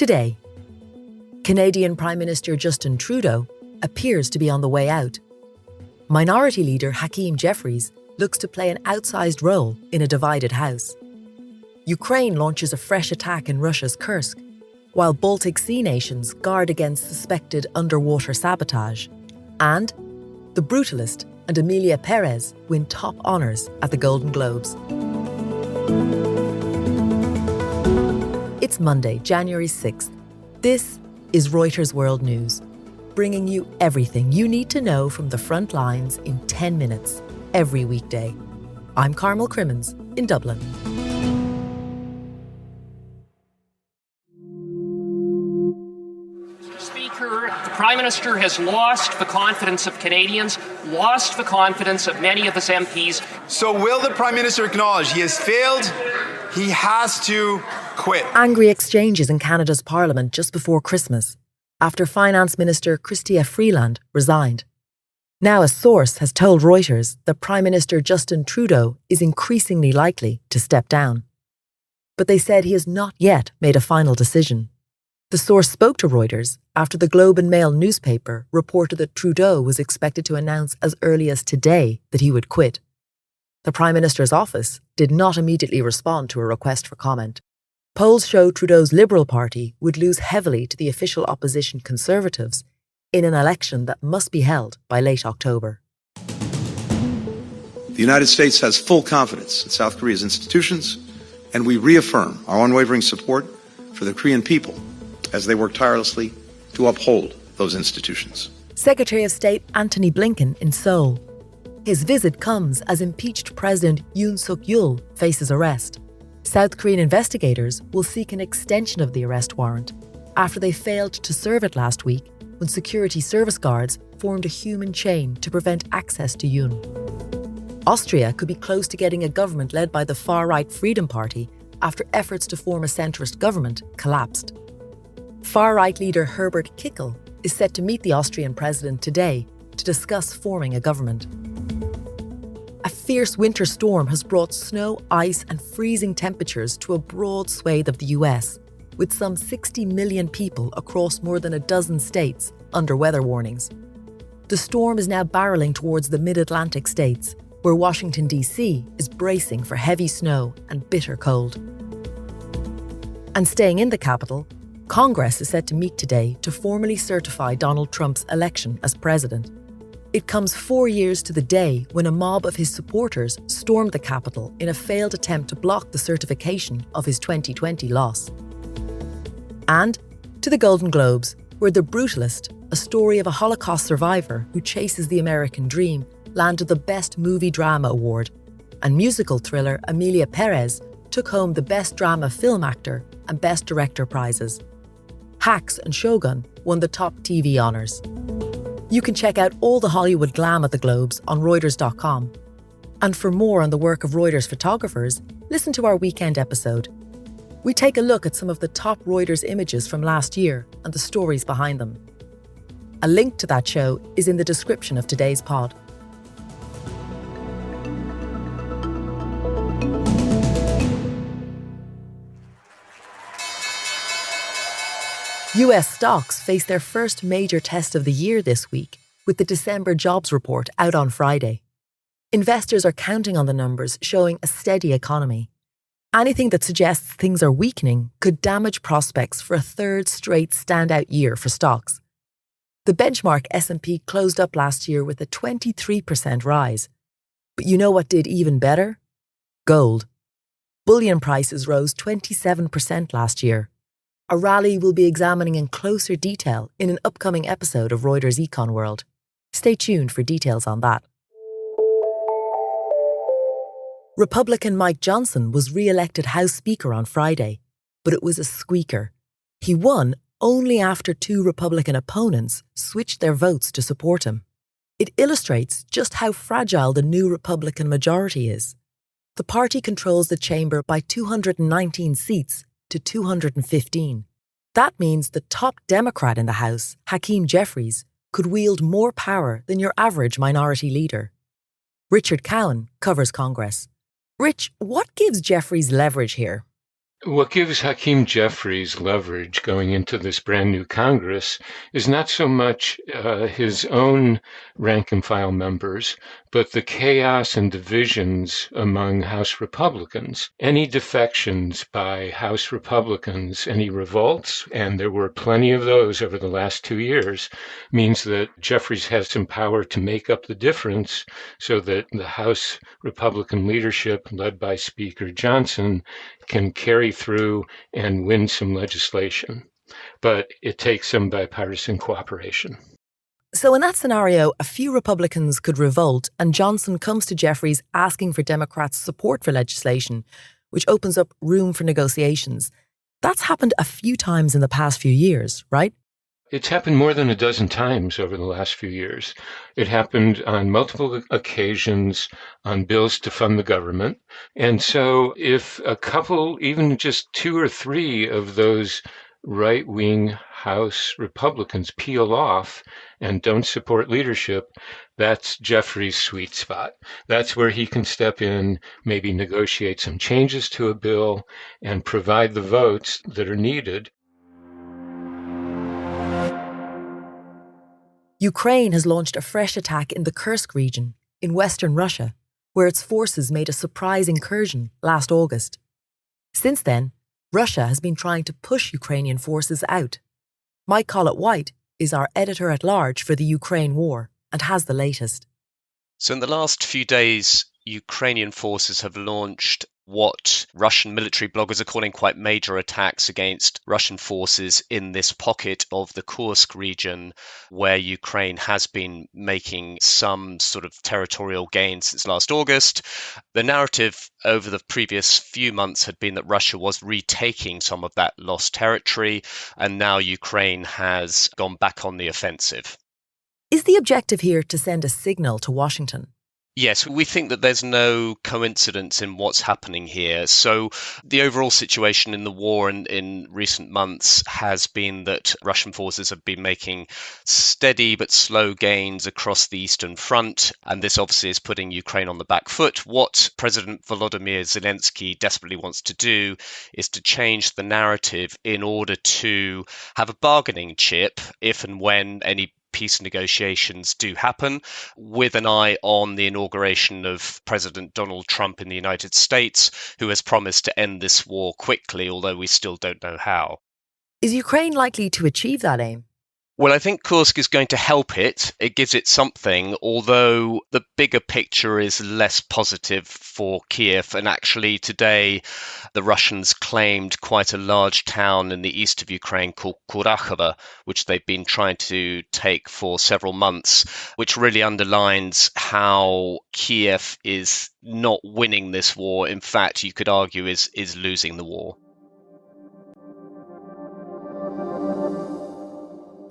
Today, Canadian Prime Minister Justin Trudeau appears to be on the way out. Minority Leader Hakeem Jeffries looks to play an outsized role in a divided House. Ukraine launches a fresh attack in Russia's Kursk, while Baltic Sea nations guard against suspected underwater sabotage. And the Brutalist and Emilia Perez win top honours at the Golden Globes. It's Monday, January 6th. This is Reuters World News, bringing you everything you need to know from the front lines in 10 minutes, every weekday. I'm Carmel Crimmins in Dublin. Speaker, the Prime Minister has lost the confidence of Canadians, lost the confidence of many of his MPs. So will the Prime Minister acknowledge he has failed? He has to quit. Angry exchanges in Canada's Parliament just before Christmas, after Finance Minister Chrystia Freeland resigned. Now a source has told Reuters that Prime Minister Justin Trudeau is increasingly likely to step down. But they said he has not yet made a final decision. The source spoke to Reuters after the Globe and Mail newspaper reported that Trudeau was expected to announce as early as today that he would quit. The Prime Minister's office did not immediately respond to a request for comment. Polls show Trudeau's Liberal Party would lose heavily to the official opposition Conservatives in an election that must be held by late October. The United States has full confidence in South Korea's institutions, and we reaffirm our unwavering support for the Korean people as they work tirelessly to uphold those institutions. Secretary of State Antony Blinken in Seoul. His visit comes as impeached President Yoon Suk-yeol faces arrest. South Korean investigators will seek an extension of the arrest warrant after they failed to serve it last week when security service guards formed a human chain to prevent access to Yoon. Austria could be close to getting a government led by the far-right Freedom Party after efforts to form a centrist government collapsed. Far-right leader Herbert Kickl is set to meet the Austrian president today to discuss forming a government. A fierce winter storm has brought snow, ice and freezing temperatures to a broad swathe of the US, with some 60 million people across more than a dozen states under weather warnings. The storm is now barreling towards the mid-Atlantic states, where Washington, D.C. is bracing for heavy snow and bitter cold. And staying in the capital, Congress is set to meet today to formally certify Donald Trump's election as president. It comes 4 years to the day when a mob of his supporters stormed the Capitol in a failed attempt to block the certification of his 2020 loss. And to the Golden Globes, where The Brutalist, a story of a Holocaust survivor who chases the American dream, landed the Best Movie Drama Award, and musical thriller Emilia Perez took home the Best Drama Film Actor and Best Director prizes. Hacks and Shogun won the top TV honours. You can check out all the Hollywood glam at the Globes on Reuters.com. And for more on the work of Reuters photographers, listen to our weekend episode. We take a look at some of the top Reuters images from last year and the stories behind them. A link to that show is in the description of today's pod. US stocks face their first major test of the year this week, with the December jobs report out on Friday. Investors are counting on the numbers showing a steady economy. Anything that suggests things are weakening could damage prospects for a third straight standout year for stocks. The benchmark S&P closed up last year with a 23% rise. But you know what did even better? Gold. Bullion prices rose 27% last year. A rally we'll be examining in closer detail in an upcoming episode of Reuters Econ World. Stay tuned for details on that. Republican Mike Johnson was re-elected House Speaker on Friday, but it was a squeaker. He won only after two Republican opponents switched their votes to support him. It illustrates just how fragile the new Republican majority is. The party controls the chamber by 219 seats to 215. That means the top Democrat in the House, Hakeem Jeffries, could wield more power than your average minority leader. Richard Cowan covers Congress. Rich, what gives Jeffries leverage here? What gives Hakeem Jeffries leverage going into this brand new Congress is not so much his own rank and file members, but the chaos and divisions among House Republicans. Any defections by House Republicans, any revolts, and there were plenty of those over the last 2 years, means that Jeffries has some power to make up the difference so that the House Republican leadership, led by Speaker Johnson, can carry through and win some legislation. But it takes some bipartisan cooperation. So in that scenario, a few Republicans could revolt and Johnson comes to Jeffries asking for Democrats' support for legislation, which opens up room for negotiations. That's happened a few times in the past few years, right? It's happened more than a dozen times over the last few years. It happened on multiple occasions on bills to fund the government. And so if a couple, even just 2 or 3 of those right-wing House Republicans peel off and don't support leadership, that's Jeffries' sweet spot. That's where he can step in, maybe negotiate some changes to a bill, and provide the votes that are needed. Ukraine has launched a fresh attack in the Kursk region in western Russia, where its forces made a surprise incursion last August. Since then, Russia has been trying to push Ukrainian forces out. Mike Collett-White is our editor-at-large for the Ukraine war and has the latest. So in the last few days, Ukrainian forces have launched what Russian military bloggers are calling quite major attacks against Russian forces in this pocket of the Kursk region, where Ukraine has been making some sort of territorial gains since last August. The narrative over the previous few months had been that Russia was retaking some of that lost territory, and now Ukraine has gone back on the offensive. Is the objective here to send a signal to Washington? Yes, we think that there's no coincidence in what's happening here. So the overall situation in the war in recent months has been that Russian forces have been making steady but slow gains across the Eastern Front, and this obviously is putting Ukraine on the back foot. What President Volodymyr Zelensky desperately wants to do is to change the narrative in order to have a bargaining chip if and when any peace negotiations do happen, with an eye on the inauguration of President Donald Trump in the United States, who has promised to end this war quickly, although we still don't know how. Is Ukraine likely to achieve that aim? Well, I think Kursk is going to help it. It gives it something, although the bigger picture is less positive for Kiev. And actually today, the Russians claimed quite a large town in the east of Ukraine called Kurakhova, which they've been trying to take for several months, which really underlines how Kiev is not winning this war. In fact, you could argue is losing the war.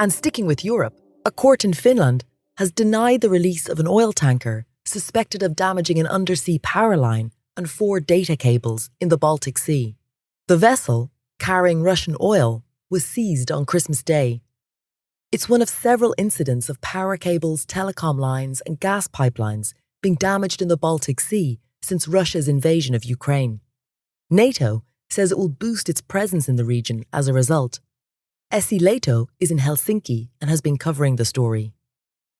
And sticking with Europe, a court in Finland has denied the release of an oil tanker suspected of damaging an undersea power line and 4 data cables in the Baltic Sea. The vessel, carrying Russian oil, was seized on Christmas Day. It's one of several incidents of power cables, telecom lines and gas pipelines being damaged in the Baltic Sea since Russia's invasion of Ukraine. NATO says it will boost its presence in the region as a result. Essi Leito is in Helsinki and has been covering the story.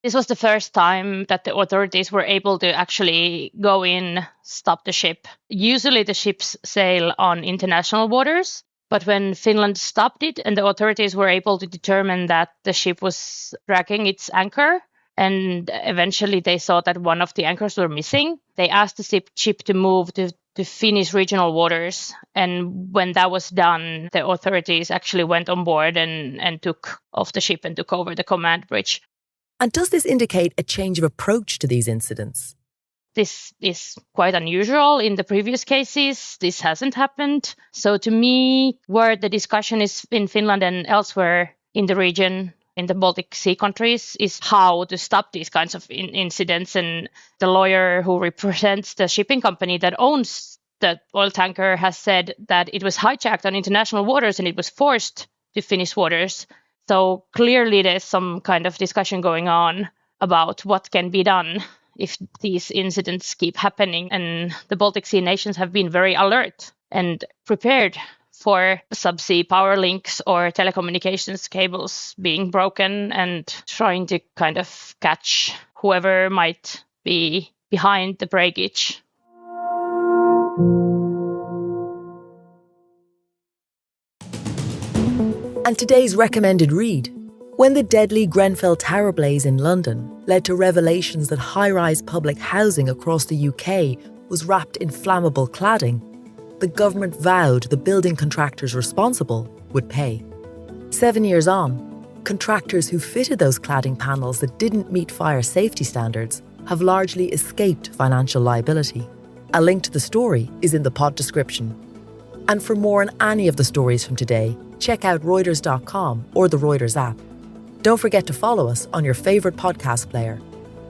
This was the first time that the authorities were able to actually go in, stop the ship. Usually the ships sail on international waters, but when Finland stopped it and the authorities were able to determine that the ship was dragging its anchor, and eventually they saw that one of the anchors were missing, they asked the ship to move to Finnish regional waters. And when that was done, the authorities actually went on board and took off the ship and took over the command bridge. And does this indicate a change of approach to these incidents? This is quite unusual. In the previous cases, this hasn't happened. So to me, where the discussion is in Finland and elsewhere in the region, in the Baltic Sea countries, is how to stop these kinds of incidents. And the lawyer who represents the shipping company that owns the oil tanker has said that it was hijacked on international waters and it was forced to Finnish waters. So clearly there's some kind of discussion going on about what can be done if these incidents keep happening. And the Baltic Sea nations have been very alert and prepared for subsea power links or telecommunications cables being broken and trying to kind of catch whoever might be behind the breakage. And today's recommended read: when the deadly Grenfell Tower blaze in London led to revelations that high-rise public housing across the UK was wrapped in flammable cladding, the government vowed the building contractors responsible would pay. 7 years on, contractors who fitted those cladding panels that didn't meet fire safety standards have largely escaped financial liability. A link to the story is in the pod description. And for more on any of the stories from today, check out Reuters.com or the Reuters app. Don't forget to follow us on your favourite podcast player.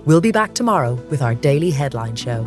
We'll be back tomorrow with our daily headline show.